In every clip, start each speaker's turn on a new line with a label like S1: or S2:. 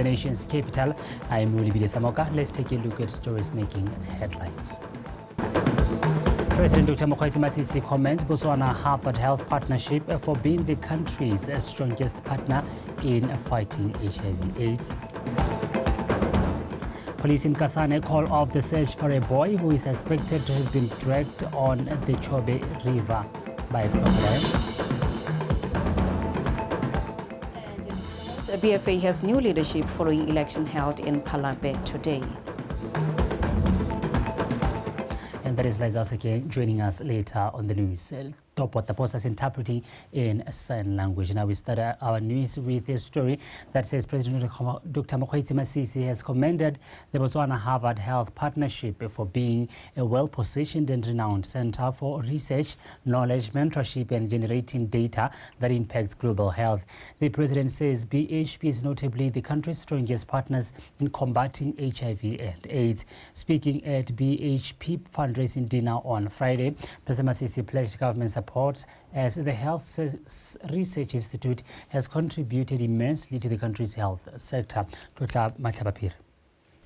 S1: the nation's capital. I'm Rulibide Samoka. Let's take a look at stories making headlines. President Dr. Mokgweetsi Masisi commends Botswana-Harvard Health Partnership for being the country's strongest partner in fighting HIV/AIDS. Police in Kasane call off the search for a boy who is suspected to have been dragged on the Chobe River by a crocodile.
S2: BFA has new leadership following election held in Palabe today.
S1: And that is Liza Sake joining us later on the news. Top what the post is interpreting in sign language. Now we start our news with a story that says President Dr. Mokgweetsi Masisi has commended the Botswana-Harvard Health Partnership for being a well-positioned and renowned center for research, knowledge, mentorship, and generating data that impacts global health. The president says BHP is notably the country's strongest partners in combating HIV and AIDS. Speaking at BHP fundraising dinner on Friday, President Masisi pledged government support as the Health Research Institute has contributed immensely to the country's health sector.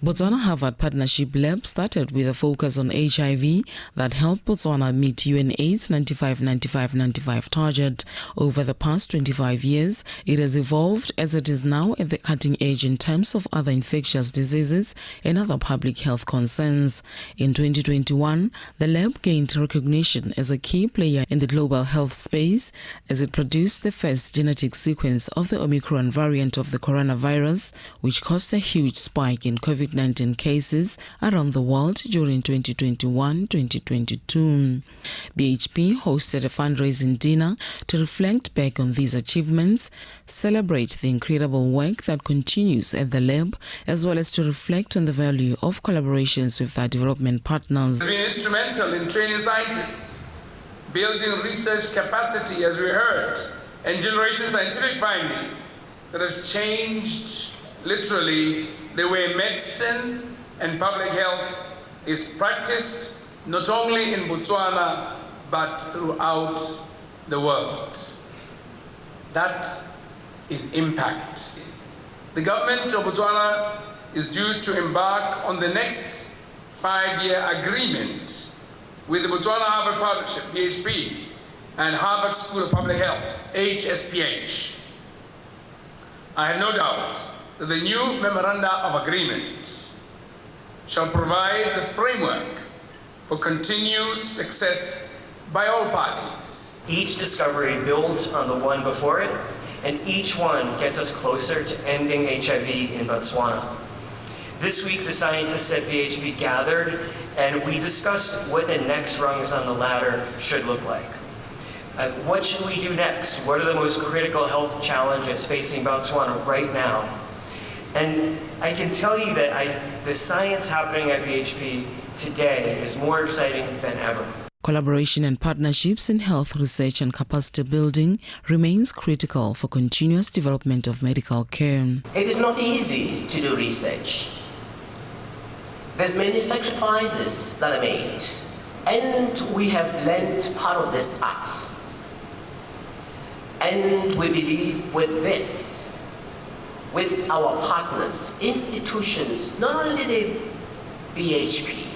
S3: Botswana-Harvard Partnership Lab started with a focus on HIV that helped Botswana meet UNAIDS 95-95-95 target. Over the past 25 years, it has evolved as it is now at the cutting edge in terms of other infectious diseases and other public health concerns. In 2021, the lab gained recognition as a key player in the global health space as it produced the first genetic sequence of the Omicron variant of the coronavirus, which caused a huge spike in COVID-19 cases around the world during 2021-2022. BHP hosted a fundraising dinner to reflect back on these achievements, celebrate the incredible work that continues at the lab, as well as to reflect on the value of collaborations with our development partners.
S4: It's been instrumental in training scientists, building research capacity, as we heard, and generating scientific findings that have changed literally the way medicine and public health is practiced, not only in Botswana, but throughout the world. That is impact. The government of Botswana is due to embark on the next 5-year agreement with the Botswana-Harvard Partnership, BHP, and Harvard School of Public Health, HSPH. I have no doubt that the new memoranda of agreement shall provide the framework for continued success by all parties.
S5: Each discovery builds on the one before it, and each one gets us closer to ending HIV in Botswana. This week, the scientists at BHP gathered, and we discussed what the next rungs on the ladder should look like. What should we do next? What are the most critical health challenges facing Botswana right now? And I can tell you that the science happening at BHP today is more exciting than ever.
S3: Collaboration and partnerships in health research and capacity building remains critical for continuous development of medical care.
S6: It is not easy to do research. There's many sacrifices that are made, and we have learned part of this art. And we believe with this, with our partners, institutions, not only the BHP,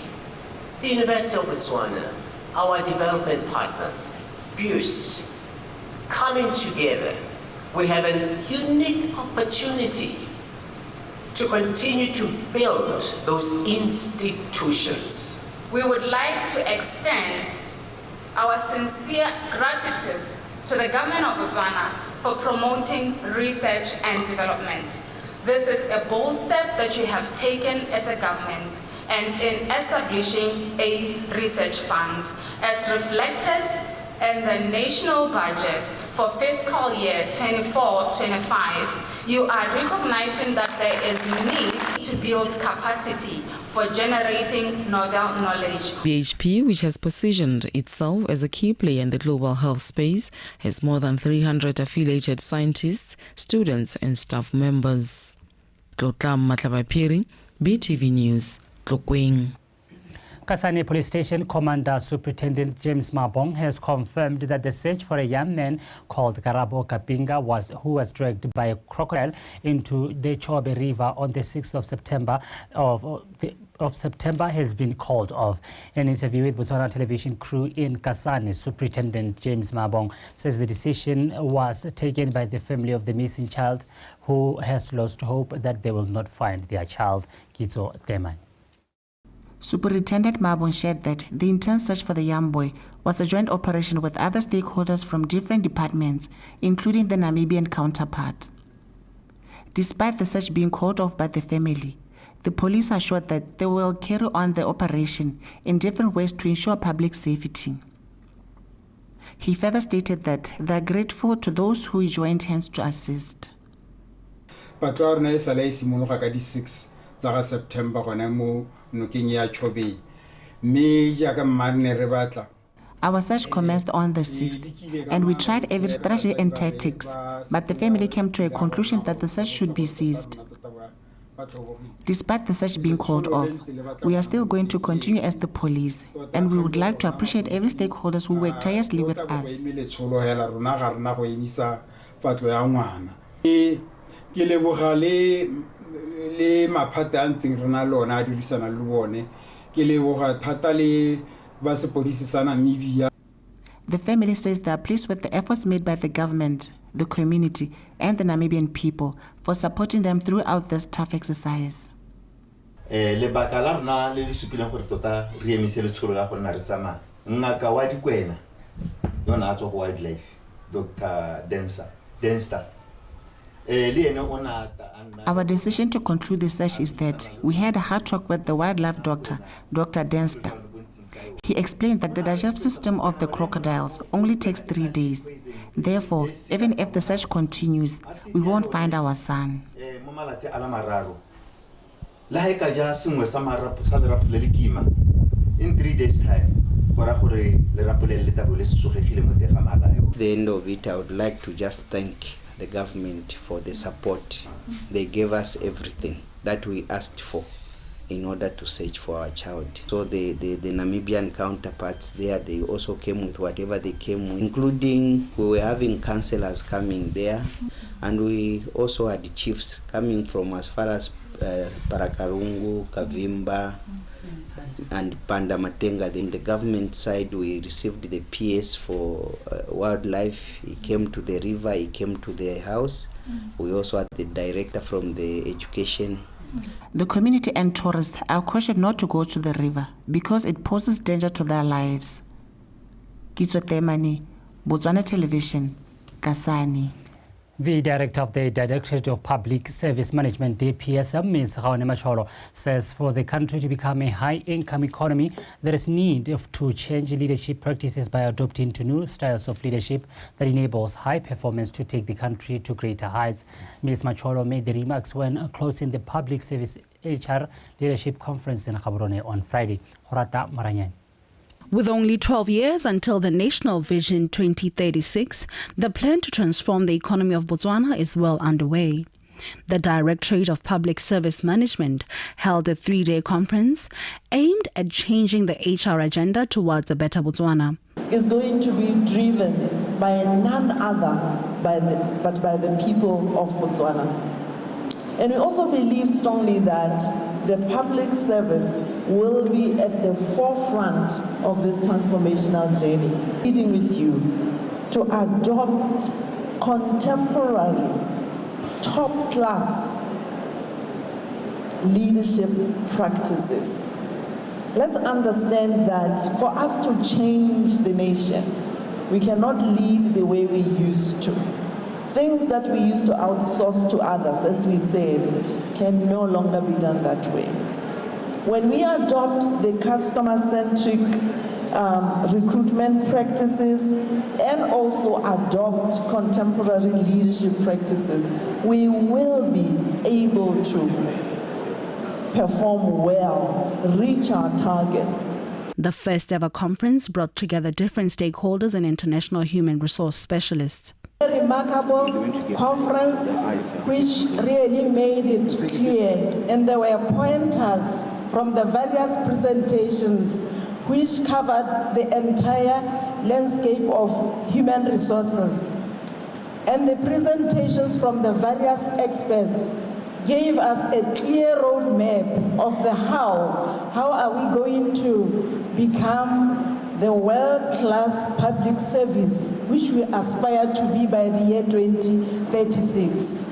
S6: the University of Botswana, our development partners, BUST, coming together, we have a unique opportunity to continue to build those institutions.
S7: We would like to extend our sincere gratitude to the government of Botswana for promoting research and development. This is a bold step that you have taken as a government and in establishing a research fund as reflected in the national budget for fiscal year 24-25. You are recognizing that there is need to build capacity for generating novel knowledge.
S3: BHP, which has positioned itself as a key player in the global health space, has more than 300 affiliated scientists, students and staff members. BTV News, Tlokweng.
S1: Kasane Police Station Commander Superintendent James Mabong has confirmed that the search for a young man called Karabo Kapinga who was dragged by a crocodile into the Chobe River on the 6th of September has been called off. In an interview with Botswana television crew in Kasane, Superintendent James Mabong says the decision was taken by the family of the missing child, who has lost hope that they will not find their child. Kitso Teman.
S8: Superintendent Mabong shared that the intense search for the young boy was a joint operation with other stakeholders from different departments, including the Namibian counterpart. Despite the search being called off by the family, the police assured that they will carry on the operation in different ways to ensure public safety. He further stated that they are grateful to those who joined hands to assist.
S9: September Chobe.
S8: Our search commenced on the 6th, and we tried every strategy and tactics, but the family came to a conclusion that the search should be ceased. Despite the search being called off, we are still going to continue as the police, and we would like to appreciate every stakeholder who worked tirelessly with us. The family says they are pleased with the efforts made by the government, the community, and the Namibian people for supporting them throughout this tough exercise. Our decision to conclude the search is that we had a hard talk with the wildlife doctor, Dr. Denster. He explained that the digestive system of the crocodiles only takes 3 days. Therefore, even if the search continues, we won't find our son.
S10: In 3 days' time, at
S11: the end of it, I would like to just thank the government for the support. They gave us everything that we asked for in order to search for our child. So the Namibian counterparts there, they also came with whatever they came with, including we were having councillors coming there, and we also had chiefs coming from as far as Parakarungu, Kavimba, and Pandamatenga. Then the government side, we received the PS for wildlife. He came to the river, he came to the house. We also had the director from the education.
S8: The community and tourists are cautioned not to go to the river because it poses danger to their lives. Kitso Temani, Botswana Television, Kasane.
S1: The director of the Directorate of Public Service Management, DPS, Ms. Raone Macholo, says for the country to become a high-income economy, there is need to change leadership practices by adopting new styles of leadership that enables high performance to take the country to greater heights. Ms. Macholo made the remarks when closing the Public Service HR Leadership Conference in Gaborone on Friday. Horata Maranyan.
S12: With only 12 years until the National Vision 2036, the plan to transform the economy of Botswana is well underway. The Directorate of Public Service Management held a 3-day conference aimed at changing the HR agenda towards a better Botswana.
S13: Is going to be driven by none other but by the people of Botswana. And we also believe strongly that the public service will be at the forefront of this transformational journey, leading with you to adopt contemporary, top-class leadership practices. Let's understand that for us to change the nation, we cannot lead the way we used to. Things that we used to outsource to others, as we said, can no longer be done that way. When we adopt the customer-centric recruitment practices and also adopt contemporary leadership practices, we will be able to perform well, reach our targets.
S12: The first ever conference brought together different stakeholders and international human resource specialists.
S13: A remarkable conference which really made it clear, and there were pointers from the various presentations which covered the entire landscape of human resources. And the presentations from the various experts gave us a clear roadmap of the how are we going to become the world-class public service which we aspire to be by the year 2036.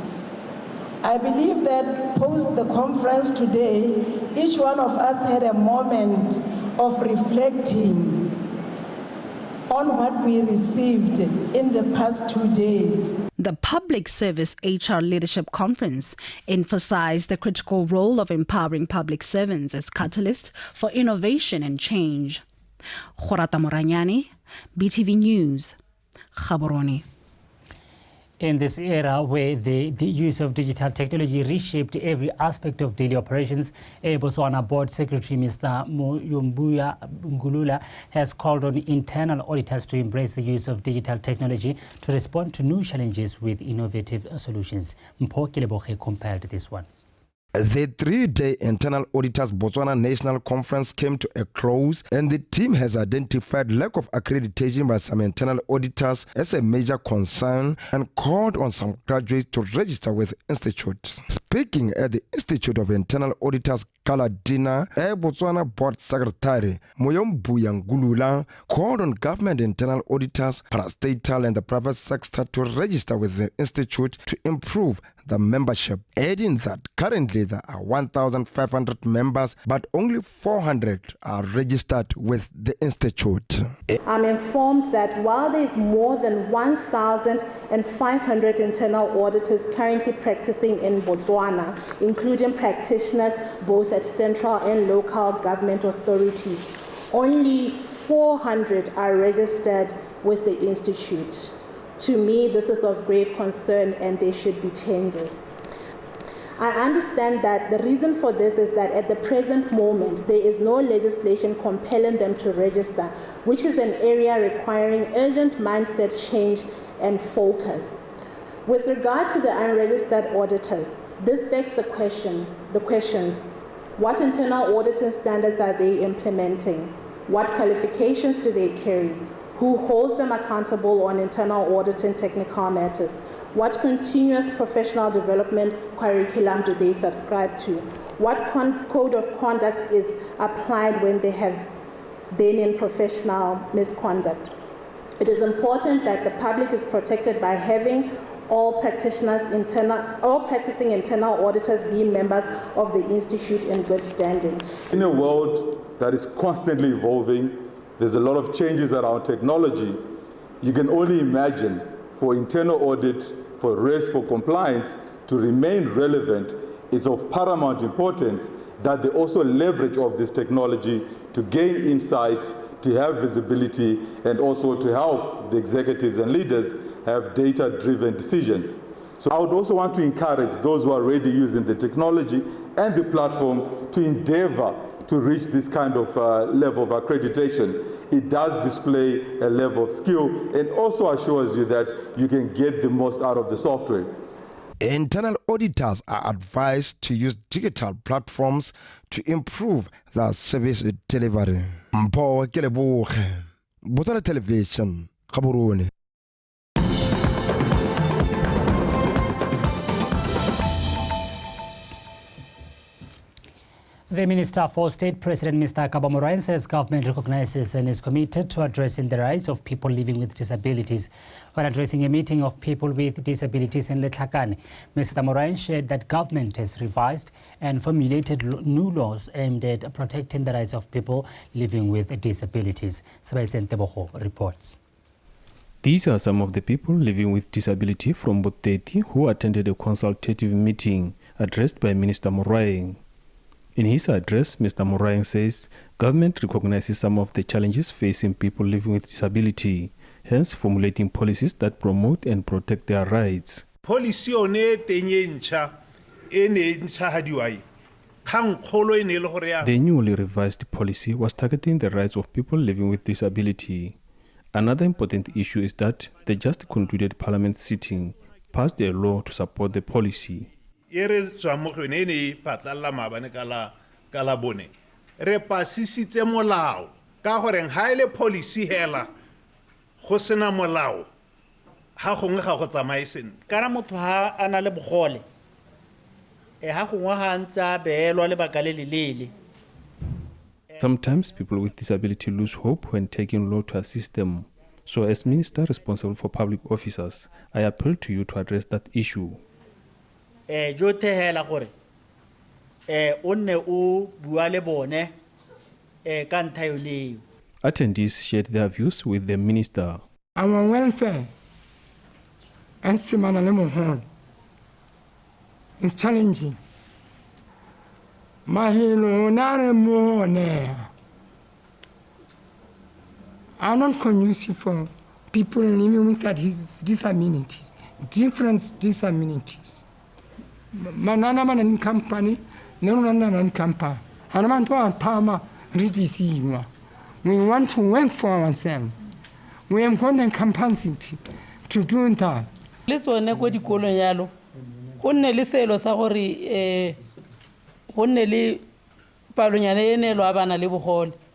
S13: I believe that post the conference today, each one of us had a moment of reflecting on what we received in the past 2 days.
S12: The Public Service HR Leadership Conference emphasized the critical role of empowering public servants as catalyst for innovation and change. Khorata Moranyani, BTV News, Gaborone.
S1: In this era where the use of digital technology reshaped every aspect of daily operations, Botswana Board Secretary Mr. Moyombuya Ngulula has called on internal auditors to embrace the use of digital technology to respond to new challenges with innovative solutions. Mpho Keleboge compiled this one.
S14: The 3-day Internal Auditors Botswana National Conference came to a close, and the team has identified lack of accreditation by some internal auditors as a major concern and called on some graduates to register with the institute. Speaking at the Institute of Internal Auditors Gala Dinner, Botswana Board Secretary Moyombuya Ngulula called on government internal auditors, parastatal and the private sector to register with the institute to improve the membership, adding that currently there are 1,500 members, but only 400 are registered with the institute.
S15: I'm informed that while there is more than 1,500 internal auditors currently practicing in Botswana, including practitioners both at central and local government authorities, only 400 are registered with the institute. To me, this is of grave concern and there should be changes. I understand that the reason for this is that at the present moment, there is no legislation compelling them to register, which is an area requiring urgent mindset change and focus. With regard to the unregistered auditors, this begs the questions, what internal auditing standards are they implementing? What qualifications do they carry? Who holds them accountable on internal auditing technical matters? What continuous professional development curriculum do they subscribe to? What code of conduct is applied when they have been in professional misconduct? It is important that the public is protected by having all practicing internal auditors be members of the institute in good standing.
S16: In a world that is constantly evolving, there's a lot of changes around technology. You can only imagine for internal audit, for risk, for compliance to remain relevant, it's of paramount importance that they also leverage of this technology to gain insights, to have visibility, and also to help the executives and leaders have data-driven decisions. So I would also want to encourage those who are already using the technology and the platform to endeavor to reach this kind of level of accreditation. It does display a level of skill and also assures you that you can get the most out of the software.
S14: Internal auditors are advised to use digital platforms to improve their service delivery. Mpho Keleboge, Botswana Television, Gaborone.
S1: The Minister for State President Mr. Kaba Moraine says government recognizes and is committed to addressing the rights of people living with disabilities. When addressing a meeting of people with disabilities in Letlhakane, Mr. Moraine shared that government has revised and formulated new laws aimed at protecting the rights of people living with disabilities. Sebastian Tebogo reports.
S17: These are some of the people living with disability from Boteti who attended a consultative meeting addressed by Minister Moraine. In his address, Mr. Moraine says government recognizes some of the challenges facing people living with disability, hence formulating policies that promote and protect their rights. The newly revised policy was targeting the rights of people living with disability. Another important issue is that the just concluded parliament sitting passed a law to support the policy.
S18: ka la bone re pasisitse molao ka gore ga ile policy hela go sena molao ha gongwe ga go tsamaye sentle
S19: kana motho ha ana le bogole ha gongwe ha ntsa beelwa lebaka le lelele.
S17: Sometimes people with disability lose hope when taking law to assist them. So as Minister responsible for public officers, I appeal to you to address that issue.
S19: Jo tehela gore o nne o bua le bone ka ntha yo leo.
S17: Attendees shared their views with the minister.
S20: Our welfare and Simana Lemohon is challenging. Mahilo nare mohone are not conducive for people living with disabilities, different disabilities. Manana manan company, no company. Hanamanto Tama Rijisima. We want to work for ourselves. We have got the capacity to do that.
S19: Let's go to the colonial. Only listen, sorry.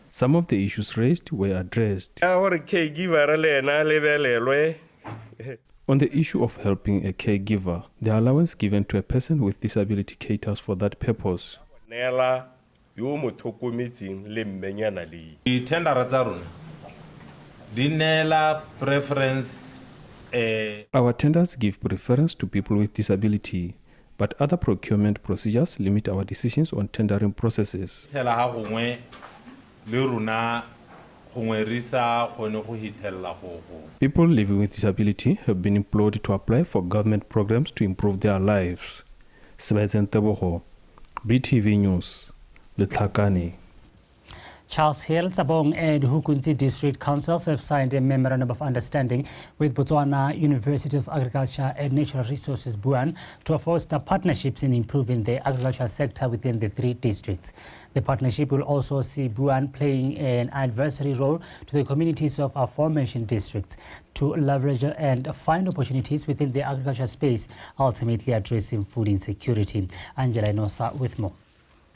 S17: Some of the issues raised were addressed. On the issue of helping a caregiver, the allowance given to a person with disability caters for that purpose. Our tenders give preference to people with disability, but other procurement procedures limit our decisions on tendering processes. People living with disability have been employed to apply for government programs to improve their lives. Sebastian Teboho, BTV News, Letlhakane.
S1: Charles Hill, Tsabong and Hukunzi District Councils have signed a memorandum of understanding with Botswana University of Agriculture and Natural Resources, BUAN, to foster partnerships in improving the agricultural sector within the three districts. The partnership will also see BUAN playing an advisory role to the communities of aforementioned districts to leverage and find opportunities within the agricultural space, ultimately addressing food insecurity. Angela Inosa with more.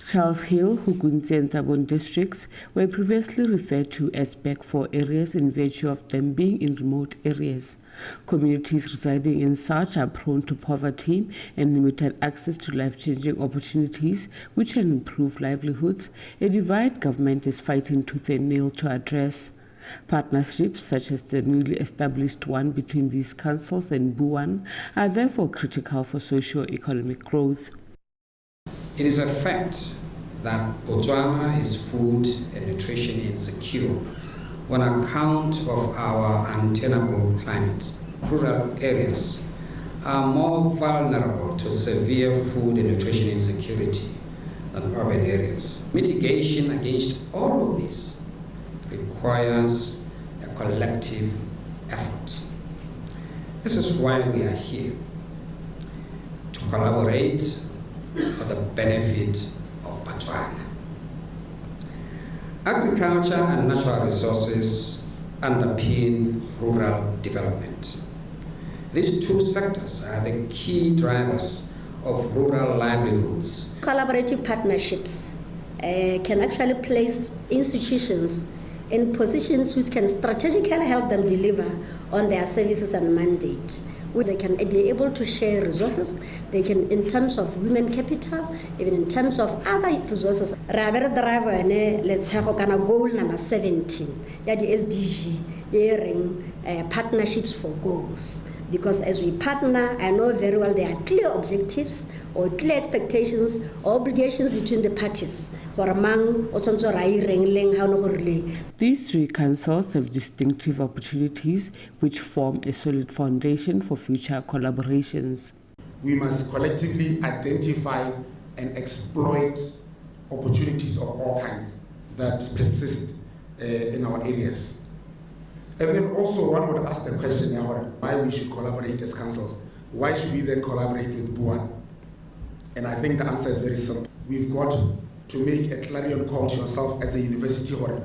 S21: Charles Hill, Hukunzi and Tsabong districts were previously referred to as Back 4 areas in virtue of them being in remote areas. Communities residing in such are prone to poverty and limited access to life-changing opportunities which can improve livelihoods, a divide government is fighting tooth and nail to address. Partnerships such as the newly established one between these councils and BUAN are therefore critical for socio-economic growth.
S22: It is a fact that Botswana is food and nutrition insecure on account of our untenable climate. Rural areas are more vulnerable to severe food and nutrition insecurity than urban areas. Mitigation against all of this requires a collective effort. This is why we are here, to collaborate for the benefit of Botswana. Agriculture and natural resources underpin rural development. These two sectors are the key drivers of rural livelihoods.
S23: Collaborative partnerships can actually place institutions in positions which can strategically help them deliver on their services and mandate. They can be able to share resources. They can, in terms of women capital, even in terms of other resources. Let's have goal number 17, the SDG, hearing partnerships for goals. Because as we partner, I know very well there are clear objectives or clear expectations or obligations between the parties.
S21: These three councils have distinctive opportunities which form a solid foundation for future collaborations.
S24: We must collectively identify and exploit opportunities of all kinds that persist in our areas. And then also one would ask the question why we should collaborate as councils. Why should we then collaborate with BUAN? And I think the answer is very simple. We've got to make a clarion call to yourself as a university holder.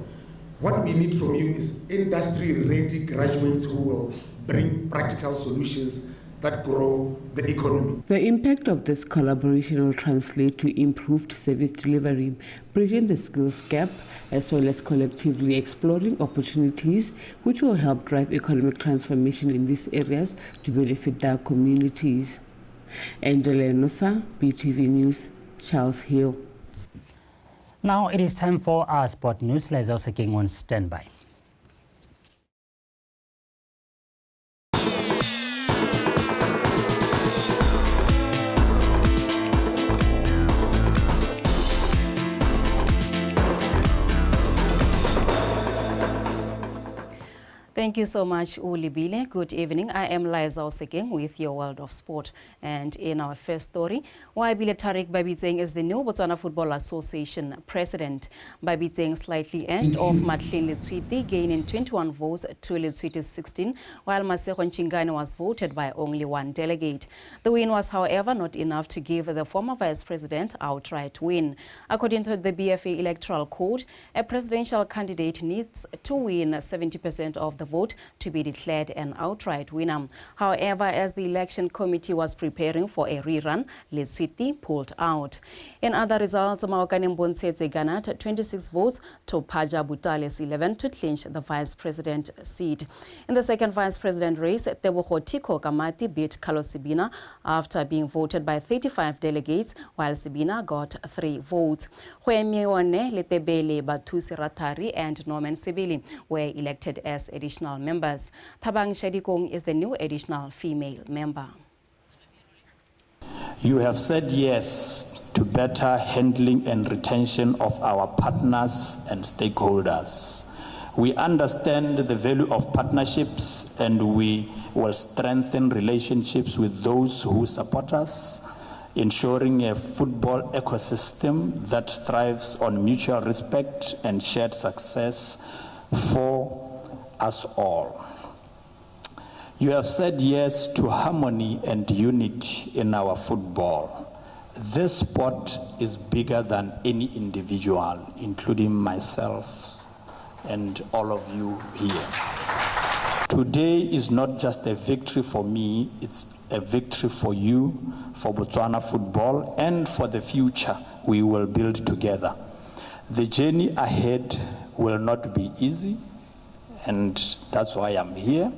S24: What we need from you is industry-ready graduates who will bring practical solutions that grow the economy.
S21: The impact of this collaboration will translate to improved service delivery, bridging the skills gap, as well as collectively exploring opportunities which will help drive economic transformation in these areas to benefit their communities. Angela Nosa, BTV News, Charles Hill.
S1: Now it is time for our sport news. Let's also get on standby.
S2: Thank you so much, Ulibile. Good evening. I am Liza Oseking with your World of Sport. And in our first story, Waibile Tariq Babitseng is the new Botswana Football Association president. Babitseng slightly edged off Matlin Letswiti, gaining 21 votes to Letswiti's 16, while Maseko Nchingane was voted by only one delegate. The win was, however, not enough to give the former vice president outright win. According to the BFA Electoral Code, a presidential candidate needs to win 70% of the vote to be declared an outright winner. However, as the election committee was preparing for a rerun, Letswiti pulled out. In other results, Maokane Mbontsetse garnered 26 votes to Paja Butale's 11 to clinch the vice president seat. In the second vice president race, Tebogo Tiko Kamati beat Carlos Sibina after being voted by 35 delegates, while Sibina got 3 votes. Hwemione Letebele, Batusi Ratari, and Norman Sibili were elected as additional members. Thabang Shadikong is the new additional female member.
S4: You have said yes to better handling and retention of our partners and stakeholders. We understand the value of partnerships, and we will strengthen relationships with those who support us, ensuring a football ecosystem that thrives on mutual respect and shared success for us all. You have said yes to harmony and unity in our football. This sport is bigger than any individual, including myself and all of you here. Today is not just a victory for me, it's a victory for you, for Botswana football, and for the future we will build together. The journey ahead will not be easy, and that's why I'm here.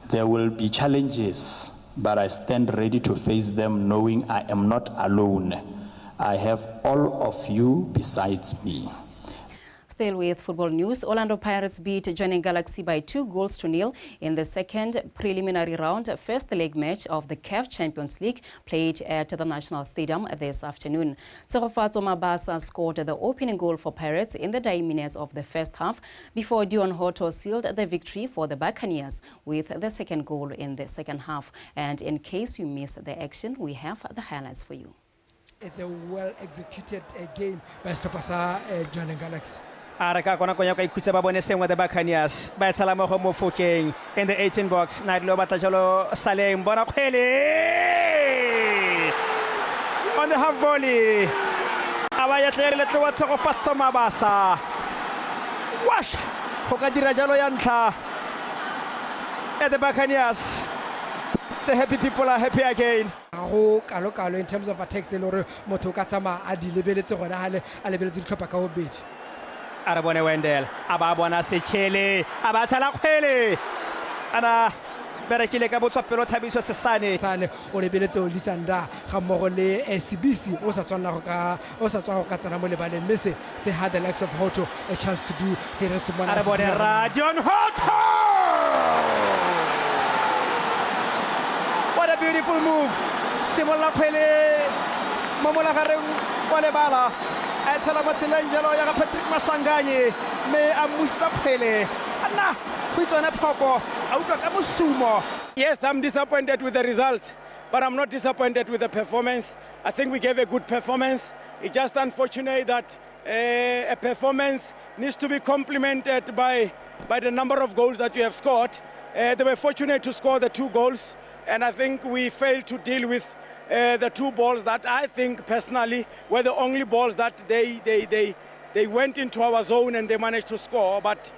S4: There will be challenges, but I stand ready to face them knowing I am not alone. I have all of you besides me.
S2: Still with football news, Orlando Pirates beat Joining Galaxy by 2-0 in the second preliminary round first leg match of the CAF Champions League played at the National Stadium this afternoon. Tsegofatso Mabasa scored the opening goal for Pirates in the dying minutes of the first half before Dion Hoto sealed the victory for the Buccaneers with the second goal in the second half. And in case you missed the action, we have the highlights for you.
S5: It's a well-executed game by Stopasa Joining Galaxy.
S6: Araka kona konya ka ikhutsa ba bone sengwe the Buccaneers ba salama go mo Fokeng in the 18 box na dilo bata jalo Saleng bona kgwele on the half volley aba ya tlele le tlo tsego patsa Mabasa wash go ka dira jalo ya ntla at the Buccaneers. The happy people are happy again.
S5: In terms of attacks, motho ka tsama a di lebeletse gona hale a lebeletse ditlhopha ka bobedi.
S6: Arabone Wendell ababona Sechele abasala kgwele ana berekile ka botswapelo Thabiso Sesane
S5: sane o lebeletse o lisanda ga mmogo le SBC o sa tswana go ka tsena mo lebaleng mme se had the likes of Hoto a chance to do se re se bona
S6: Arabone Radion Hoto. What a beautiful move. Simola kgwele momola gareng kwa lebala. Patrick Masanganye me amusa phele ana khwitsona phoko autlwa ka mosumo.
S25: Yes, I'm disappointed with the results, but I'm not disappointed with the performance. I think we gave a good performance. It's just unfortunate that a performance needs to be complemented by the number of goals that you have scored. They were fortunate to score the 2 goals, and I think we failed to deal with the 2 balls that I think personally were the only balls that they went into our zone and they managed to score. But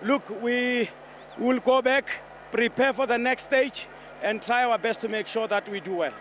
S25: look, we will go back, prepare for the next stage, and try our best to make sure that we do well.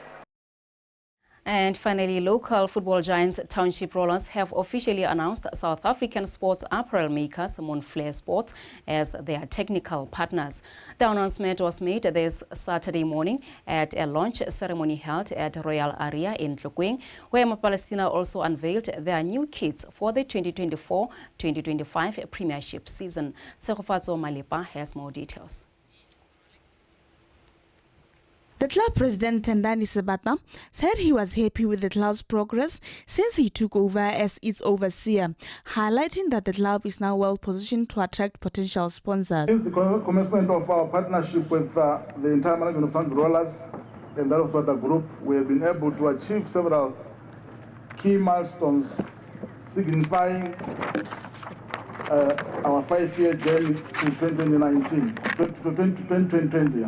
S2: And finally, local football giants Township Rollers have officially announced South African sports apparel makers Moonflare Sports as their technical partners. The announcement was made this Saturday morning at a launch ceremony held at Royal Area in Tlokweng, where Palestina also unveiled their new kits for the 2024-2025 Premiership season. Tsegofatso Malepa has more details.
S3: The club president Tendani Sebata said he was happy with the club's progress since he took over as its overseer, highlighting that the club is now well positioned to attract potential sponsors.
S7: Since the commencement of our partnership with the entire management of Township Rollers and that of the group, we have been able to achieve several key milestones signifying our 5-year journey to 2020.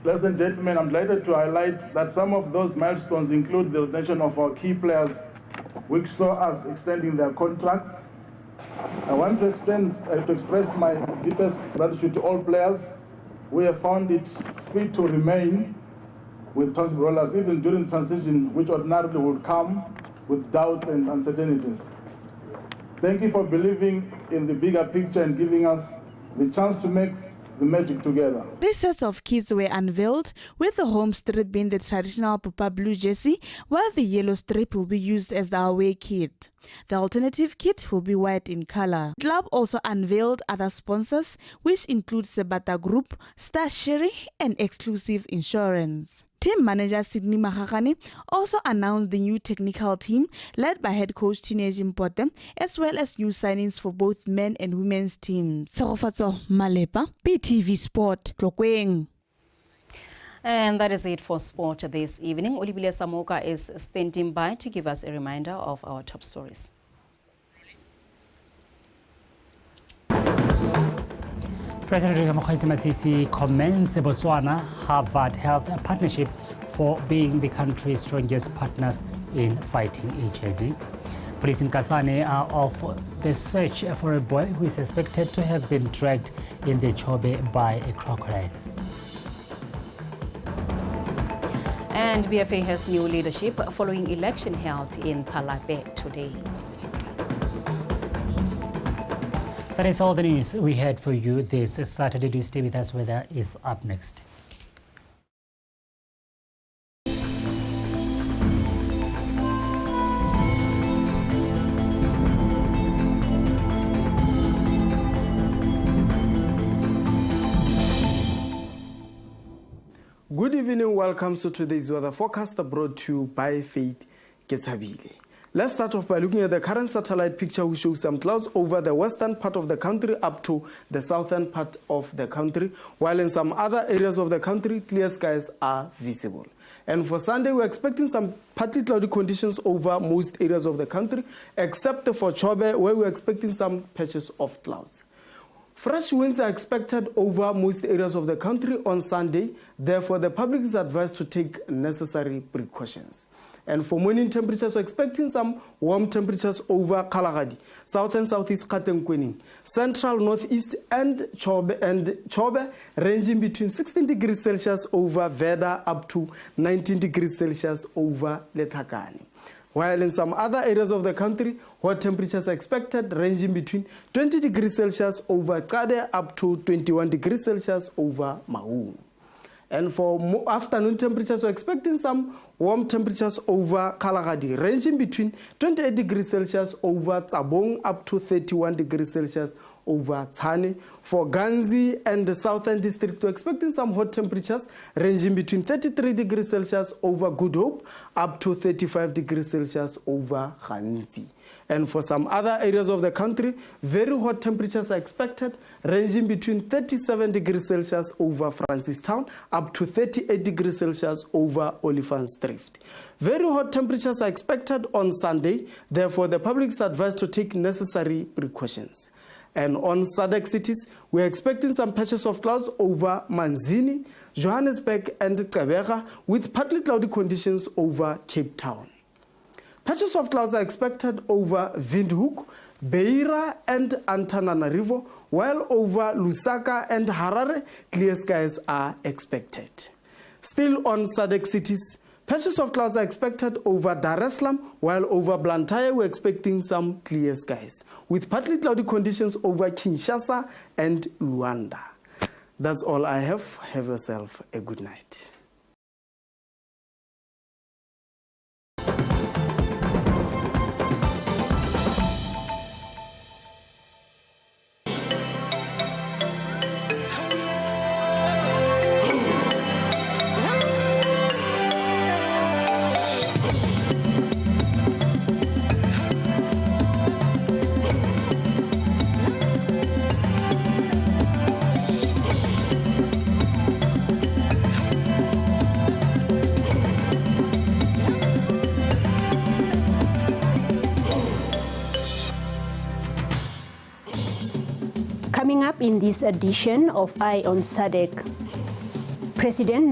S7: Ladies and gentlemen, I'm delighted to highlight that some of those milestones include the retention of our key players, which saw us extending their contracts. I want to express my deepest gratitude to all players who have found it fit to remain with Township Rollers, even during the transition, which ordinarily would come with doubts and uncertainties. Thank you for believing in the bigger picture and giving us the chance to make the magic together.
S3: 3 sets of kits were unveiled, with the home strip being the traditional Papa blue jersey, while the yellow strip will be used as the away kit. The alternative kit will be white in color. The club also unveiled other sponsors, which include Sebata Group, Star Sherry, and Exclusive Insurance. Team manager Sydney Mahakani also announced the new technical team led by head coach Teenage Mpote, as well as new signings for both men and women's teams. Tsegofatso Malepa, PTV Sport, Tlokweng.
S2: And that is it for sport this evening. Olibile Samoka is standing by to give us a reminder of our top stories.
S1: President Mokgweetsi Masisi commends the Botswana-Harvard Health Partnership for being the country's strongest partners in fighting HIV. Police in Kasane are off the search for a boy who is suspected to have been dragged in the Chobe by a crocodile.
S2: And BFA has new leadership following election held in Palape today.
S1: That is all the news we had for you this Saturday. Do stay with us. Weather is up next.
S9: Good evening, welcome to today's weather forecast brought to you by Faith Ketshabile. Let's start off by looking at the current satellite picture, which shows some clouds over the western part of the country up to the southern part of the country, while in some other areas of the country, clear skies are visible. And for Sunday, we're expecting some partly cloudy conditions over most areas of the country, except for Chobe, where we're expecting some patches of clouds. Fresh winds are expected over most areas of the country on Sunday. Therefore, the public is advised to take necessary precautions. And for morning temperatures, we're expecting some warm temperatures over Kalahari, south and southeast Gauteng, central, northeast, and Chobe, ranging between 16 degrees Celsius over Veda up to 19 degrees Celsius over Letakane. While in some other areas of the country, hot temperatures are expected ranging between 20 degrees Celsius over Kade up to 21 degrees Celsius over Maun. And for afternoon temperatures, we're expecting some warm temperatures over Kalahari, ranging between 28 degrees Celsius over Tsabong up to 31 degrees Celsius over Tshane. For Ganzi and the southern district, we're expecting some hot temperatures ranging between 33 degrees Celsius over Good Hope up to 35 degrees Celsius over Ganzi. And for some other areas of the country, very hot temperatures are expected, ranging between 37 degrees Celsius over Francistown up to 38 degrees Celsius over Oliphant's Drift. Very hot temperatures are expected on Sunday. Therefore, the public is advised to take necessary precautions. And on SADC cities, we're expecting some patches of clouds over Manzini, Johannesburg, and Gqeberha, with partly cloudy conditions over Cape Town. Patches of clouds are expected over Windhoek, Beira and Antananarivo, while over Lusaka and Harare, clear skies are expected. Still on SADC cities, patches of clouds are expected over Dar es Salaam, while over Blantyre we're expecting some clear skies, with partly cloudy conditions over Kinshasa and Luanda. That's all I have. Have yourself a good night.
S8: Coming up in this edition of Eye on SADC, President